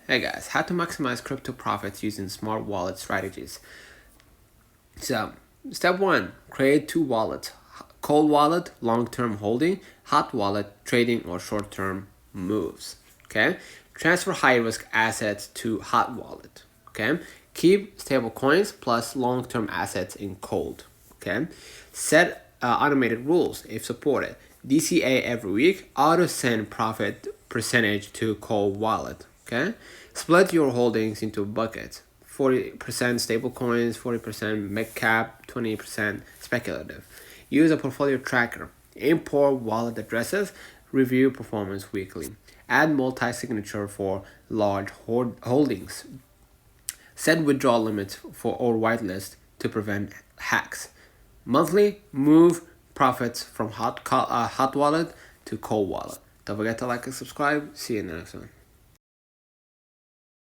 Hey guys, how to maximize crypto profits using smart wallet strategies. So, step one, create two wallets. Cold wallet, long-term holding, hot wallet, trading or short-term moves. Okay? Transfer high-risk assets to hot wallet. Okay? Keep stable coins plus long-term assets in cold. Okay? Set automated rules if supported. DCA every week, auto send profit percentage to cold wallet. Okay? Split your holdings into buckets. 40% stable coins, 40% mid cap, 20% speculative. Use a portfolio tracker. Import wallet addresses. Review performance weekly. Add multi-signature for large holdings. Set withdrawal limits for or whitelist to prevent hacks. Monthly, move profits from hot wallet to cold wallet. Don't forget to like and subscribe. See you in the next one.